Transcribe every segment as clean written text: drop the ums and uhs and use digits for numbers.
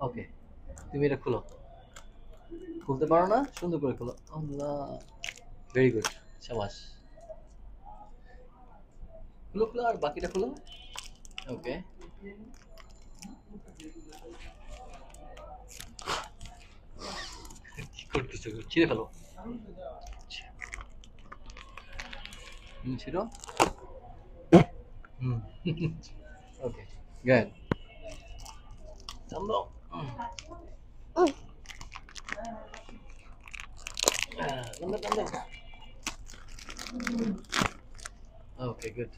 ওকে, তুমি এটা খোলো। খুলতে পারো না? সুন্দর করে খোলো। আল্লাহ, ভেরি গুড, শাবাশ। খুলো খুলো, আর বাকিটা খুলো। ওকে, কি করতেছো? ছিঁড়ে ফেলো। ছিঁড়ো। হুম। ওকে, গুড। টান দাও। টান দাও, টান দাও। ওকে, গুড।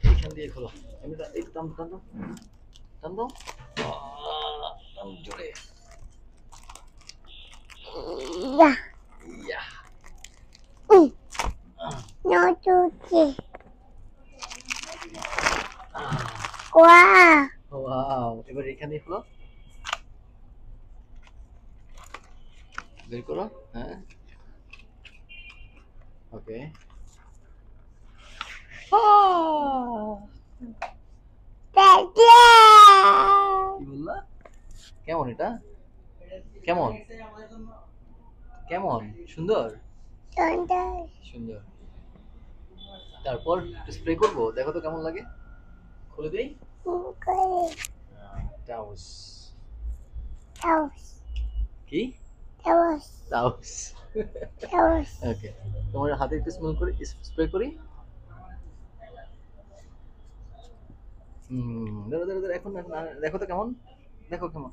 এইখান দিয়ে খোলো। এমনিটা এই টান টান দাও। টান দাও। টান জোরে। Ya, ইয়া। no chuchi. Wow. ওয়াও, এবার এখান দিয়ে খোলো। বের করো। হ্যাঁ, ওকে। Daddy. কি বললা? কেমন এটা? কেমন? কেমন? সুন্দর? Sunday. সুন্দর। তারপর স্প্রে করবো, দেখো তো কেমন লাগে। খুলে দেই। Okay. টাউস। House. কি? House. টাউস। House. ওকে, তোমার হাতে একটু স্মেল করি, স্প্রে করি। ধরো ধরো ধরো, এখন এখন দেখো তো কেমন। দেখো কেমন।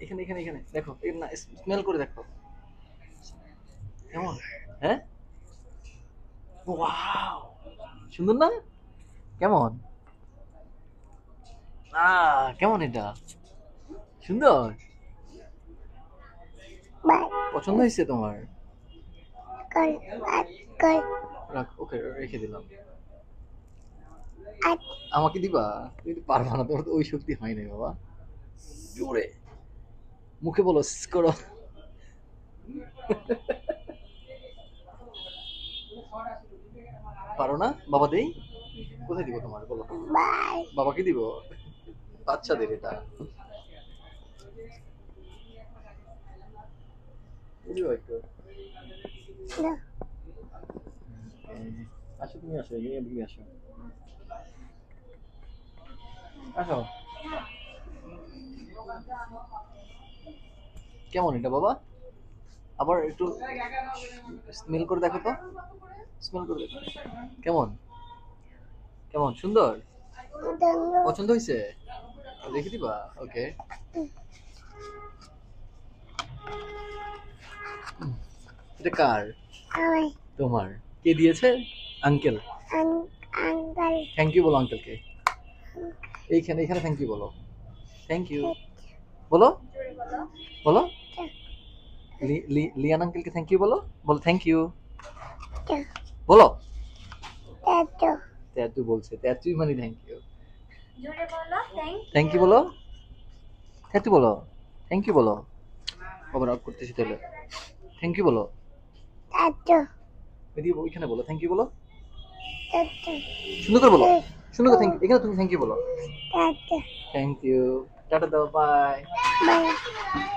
এখানে এখানে এখানে দেখো, না, স্মেল করে দেখো কেমন। হ্যাঁ, ওয়াও, সুন্দর না? কেমন? কেমন এটা? সুন্দর? Bye. পছন্দ হয়েছে তোমার? Girl. Girl. রাখ, ওকে, রেখে দিলাম। At. আমাকে দিবা? তুমি তো পারবা না, তোমার তো ওই শক্তি হয় নাই বাবা। জোরে মুখে বলো, করো। পারো না? বাবা দেই? কোথায় দিব তোমার, বলো। Bye. বাবাকে দিব? বাচ্চাদের এটা। দিও একটু। No. আসো, তুমি আসো, এদিকে আসো। আসো। কেমন এটা বাবা? আবার একটু স্মেল করে দেখো তো। স্মেল করে দেখো। কেমন? কেমন? সুন্দর? Don't পছন্দ হয়েছে? রেখে দিবা? ওকে। এটা কার? know. তোমার। কে দিয়েছে? আঙ্কেল। Uncle. থ্যাংক ইউ বলো আঙ্কেলকে। এইখানে এখানে থ্যাংক ইউ বলো। থ্যাংক ইউ বলো। বলো। লিয়ান আঙ্কেলকে থ্যাংক ইউ বলো। বলো থ্যাংক ইউ। বলো। Tattoo. ট্যাটু বলছে, ট্যাটুই মানে থ্যাংক ইউ। জোরে বলো থ্যাংক ইউ বলো। ট্যাটু বলো। থ্যাংক ইউ বলো। আবার আউট করতেছি তাহলে। থ্যাংক ইউ বলো। Tattoo. এদিকে ওইখানে বলো থ্যাংক ইউ বলো। Tattoo. সুন্দর করে বলো। সুন্দর করে থ্যাংক ইউ, এখানে তুমি থ্যাংক ইউ বলো। Tattoo. Thank you. টাটা দাও, বাই। Bye.